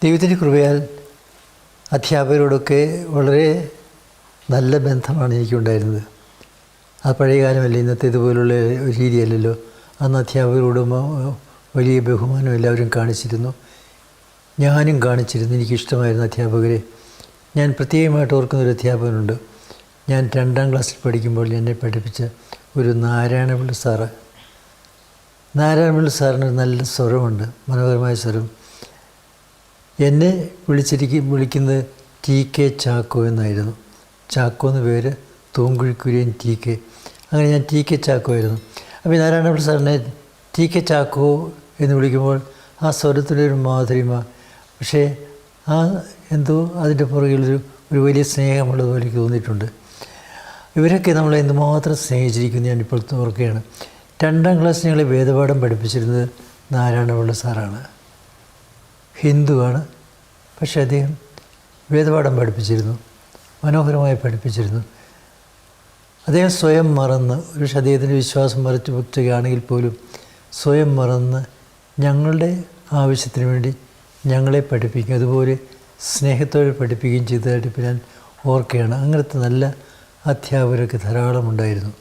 ദൈവത്തിൻ്റെ കൃപയാൽ അധ്യാപകരോടൊക്കെ വളരെ നല്ല ബന്ധമാണ് എനിക്കുണ്ടായിരുന്നത്. അത് പഴയ കാലമല്ല, ഇന്നത്തെ ഇതുപോലുള്ള ഒരു രീതിയല്ലല്ലോ. അന്ന് അധ്യാപകരോട് വലിയ ബഹുമാനം എല്ലാവരും കാണിച്ചിരുന്നു. ഞാനും കാണിച്ചിരുന്നു. എനിക്കിഷ്ടമായിരുന്നു അധ്യാപകരെ. ഞാൻ പ്രത്യേകമായിട്ട് ഓർക്കുന്നൊരു അധ്യാപകനുണ്ട്. ഞാൻ 2ാം ക്ലാസ്സിൽ പഠിക്കുമ്പോൾ എന്നെ പഠിപ്പിച്ച ഒരു നാരായണപിള്ള സാറ്. നാരായണപിള്ള സാറിന് നല്ല സ്വരമുണ്ട്, മനോഹരമായ സ്വരം. എന്നെ വിളിക്കുന്നത് TK ചാക്കോ എന്നായിരുന്നു. ചാക്കോ എന്ന് പേര്, തൂങ്കുഴിക്കുര്യൻ TK. അങ്ങനെ ഞാൻ TK ചാക്കോ ആയിരുന്നു. അപ്പോൾ നാരായണപിള്ള സാറിനെ TK ചാക്കോ എന്ന് വിളിക്കുമ്പോൾ ആ സ്വരത്തിൻ്റെ ഒരു മാധുരിമ, പക്ഷേ എന്തോ അതിൻ്റെ പുറകിലൊരു വലിയ സ്നേഹമുള്ളതുപോലെ എനിക്ക് തോന്നിയിട്ടുണ്ട്. ഇവരൊക്കെ നമ്മളെ എന്തുമാത്രം സ്നേഹിച്ചിരിക്കുന്നു ഞാനിപ്പോൾ ഓർക്കുകയാണ്. 2ാം ക്ലാസ് ഞങ്ങളെ വേദപാഠം പഠിപ്പിച്ചിരുന്നത് നാരായണപിള്ള സാറാണ്. ഹിന്ദുവാണ്, പക്ഷേ അദ്ദേഹം വേദപാഠം പഠിപ്പിച്ചിരുന്നു, മനോഹരമായി പഠിപ്പിച്ചിരുന്നു. അദ്ദേഹം സ്വയം മറന്ന്, പക്ഷേ അദ്ദേഹത്തിൻ്റെ വിശ്വാസം മറച്ചു വെക്കുകയാണെങ്കിൽ പോലും സ്വയം മറന്ന് ഞങ്ങളുടെ ആവശ്യത്തിന് വേണ്ടി ഞങ്ങളെ പഠിപ്പിക്കും, അതുപോലെ സ്നേഹത്തോടെ പഠിപ്പിക്കുകയും ചെയ്തതായിട്ട് ഇപ്പോൾ ഞാൻ ഓർക്കുകയാണ്. അങ്ങനത്തെ നല്ല അധ്യാപകരൊക്കെ ധാരാളമുണ്ടായിരുന്നു.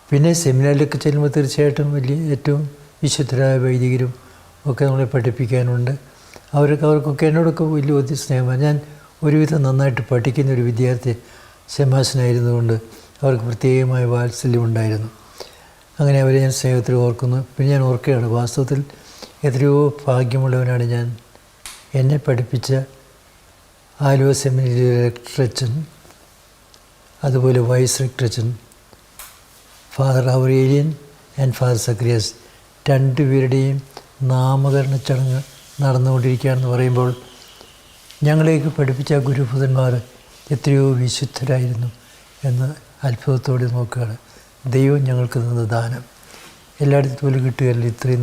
പിന്നെ സെമിനാറിലൊക്കെ ചെല്ലുമ്പോൾ തീർച്ചയായിട്ടും ഏറ്റവും വിശുദ്ധരായ വൈദികരും ഒക്കെ നമ്മളെ പഠിപ്പിക്കാനുണ്ട്. അവർക്കൊക്കെ എന്നോടൊക്കെ വലിയ സ്നേഹമാണ്. ഞാൻ ഒരുവിധം നന്നായിട്ട് പഠിക്കുന്ന ഒരു വിദ്യാർത്ഥി ശമാശനായിരുന്നുകൊണ്ട് അവർക്ക് പ്രത്യേകമായ വാത്സല്യമുണ്ടായിരുന്നു. അങ്ങനെ അവരെ ഞാൻ സ്നേഹത്തിൽ ഓർക്കുന്നു. പിന്നെ ഞാൻ ഓർക്കുകയാണ്, വാസ്തവത്തിൽ എത്രയോ ഭാഗ്യമുള്ളവനാണ് ഞാൻ. എന്നെ പഠിപ്പിച്ച ആലുവ സെമിനാരി റെക്ടറച്ചൻ, അതുപോലെ വൈസ് റെക്ടറച്ചൻ father Aurelian and father Zacharias, 2 പേരുടെയും നാമകരണ ചടങ്ങ് നടന്നുകൊണ്ടിരിക്കുകയാണെന്ന് പറയുമ്പോൾ ഞങ്ങളെയൊക്കെ പഠിപ്പിച്ച ഗുരുഭൂതന്മാർ എത്രയോ വിശുദ്ധരായിരുന്നു എന്ന് അത്ഭുതത്തോടെ നോക്കുകയാണ്. ദൈവം ഞങ്ങൾക്ക് തന്ന ദാനം എല്ലായിടത്തും പോലും കിട്ടുകയല്ല, ഇത്രയും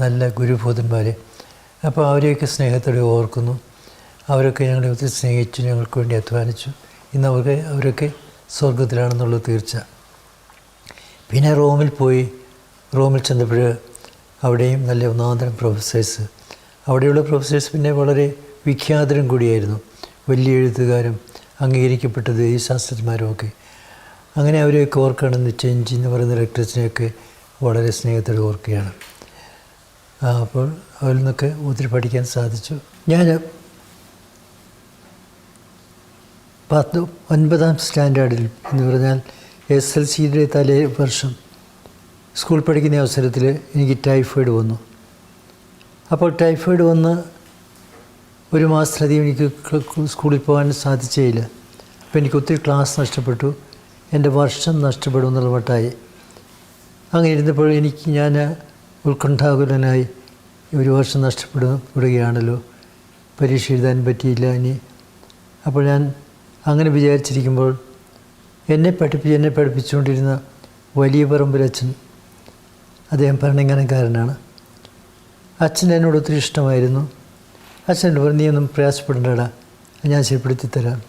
നല്ല ഗുരുഭൂതന്മാരെ. അപ്പോൾ അവരെയൊക്കെ സ്നേഹത്തോടെ ഓർക്കുന്നു. അവരൊക്കെ ഞങ്ങളെ ഒത്തിരി സ്നേഹിച്ചു, ഞങ്ങൾക്ക് വേണ്ടി അധ്വാനിച്ചു. ഇന്ന് അവരൊക്കെ സ്വർഗത്തിലാണെന്നുള്ളത് തീർച്ച. പിന്നെ റോമിൽ ചെന്നപ്പോൾ അവിടെയും നല്ല ഒന്നാന്തരം പ്രൊഫസേഴ്സ്. അവിടെയുള്ള പ്രൊഫസേഴ്സ് പിന്നെ വളരെ വിഖ്യാതരും കൂടിയായിരുന്നു, വലിയ എഴുത്തുകാരും അംഗീകരിക്കപ്പെട്ട ദൈവശാസ്ത്രജ്ഞന്മാരും ഒക്കെ. അങ്ങനെ അവരെയൊക്കെ ഓർക്കുകയാണ്. ചെഞ്ചി എന്ന് പറയുന്ന റെക്ടറസിനെയൊക്കെ വളരെ സ്നേഹത്തോടെ ഓർക്കുകയാണ്. അപ്പോൾ അവരിൽ നിന്നൊക്കെ ഒത്തിരി പഠിക്കാൻ സാധിച്ചു. ഞാൻ 9ാം സ്റ്റാൻഡേർഡിൽ എന്ന് പറഞ്ഞാൽ SLCയുടെ തലേ വർഷം സ്കൂൾ പഠിക്കുന്ന അവസരത്തിൽ എനിക്ക് ടൈഫോയിഡ് വന്നു. അപ്പോൾ ടൈഫോയിഡ് വന്ന് ഒരു മാസത്തിലധികം എനിക്ക് സ്കൂളിൽ പോകാൻ സാധിച്ചേയില്ല. അപ്പോൾ എനിക്ക് ഒത്തിരി ക്ലാസ് നഷ്ടപ്പെട്ടു, എൻ്റെ വർഷം നഷ്ടപ്പെടും എന്നുള്ള മട്ടായി. അങ്ങനെ ഇരുന്നപ്പോൾ ഞാൻ ഉത്കണ്ഠാകുലനായി, ഒരു വർഷം നഷ്ടപ്പെടുകയാണല്ലോ, പരീക്ഷ എഴുതാൻ പറ്റിയില്ല ഇനി. അപ്പോൾ ഞാൻ അങ്ങനെ വിചാരിച്ചിരിക്കുമ്പോൾ എന്നെ പഠിപ്പിച്ചുകൊണ്ടിരുന്ന വലിയ പറമ്പിലച്ഛൻ, അദ്ദേഹം ഭരണങ്ങാനക്കാരനാണ്. അച്ഛൻ എന്നോട് ഒത്തിരി ഇഷ്ടമായിരുന്നു. അച്ഛനോട് പറഞ്ഞു, നീ ഒന്നും പ്രയാസപ്പെടേണ്ടടാ, ഞാൻ ശരിപ്പെടുത്തി തരാം.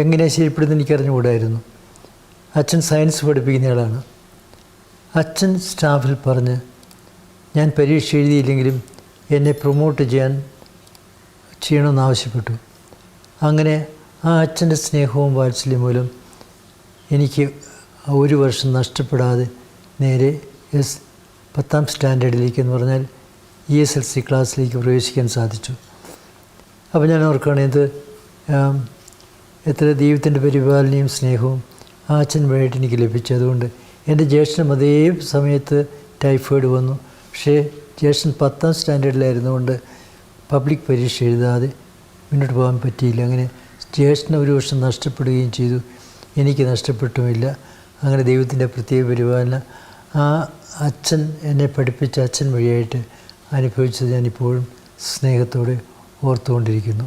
എങ്ങനെയാണ് ശരിപ്പെടുന്നത് എനിക്കറിഞ്ഞുകൂടായിരുന്നു. അച്ഛൻ സയൻസ് പഠിപ്പിക്കുന്നയാളാണ്. അച്ഛൻ സ്റ്റാഫിൽ പറഞ്ഞ് ഞാൻ പരീക്ഷ എഴുതിയില്ലെങ്കിലും എന്നെ പ്രൊമോട്ട് ചെയ്യണമെന്നാവശ്യപ്പെട്ടു. അങ്ങനെ ആ അച്ഛൻ്റെ സ്നേഹവും വാത്സല്യം മൂലം എനിക്ക് ഒരു വർഷം നഷ്ടപ്പെടാതെ നേരെ 10ാം സ്റ്റാൻഡേർഡിലേക്ക് എന്ന് പറഞ്ഞാൽ ESLC ക്ലാസ്സിലേക്ക് പ്രവേശിക്കാൻ സാധിച്ചു. അപ്പോൾ ഞാൻ ഓർക്കുകയാണ്, എത്ര ദൈവത്തിൻ്റെ പരിപാലനയും സ്നേഹവും ആ അച്ഛൻ വഴിയായിട്ട് എനിക്ക് ലഭിച്ചു. അതുകൊണ്ട് എൻ്റെ ജ്യേഷ്ഠനും അതേ സമയത്ത് ടൈഫോയിഡ് വന്നു. പക്ഷേ ജ്യേഷ്ഠൻ 10ാം സ്റ്റാൻഡേർഡിലായിരുന്നുകൊണ്ട് പബ്ലിക് പരീക്ഷ എഴുതാതെ മുന്നോട്ട് പോകാൻ പറ്റിയില്ല. അങ്ങനെ ജ്യേഷ്ഠന് ഒരു വർഷം നഷ്ടപ്പെടുകയും ചെയ്തു, എനിക്ക് നഷ്ടപ്പെട്ടുമില്ല. അങ്ങനെ ദൈവത്തിൻ്റെ പ്രത്യേക പരിപാലന ആ അച്ഛൻ, എന്നെ പഠിപ്പിച്ച അച്ഛൻ വഴിയായിട്ട് അനുഭവിച്ചത് ഞാനിപ്പോഴും സ്നേഹത്തോടെ ഓർത്തുകൊണ്ടിരിക്കുന്നു.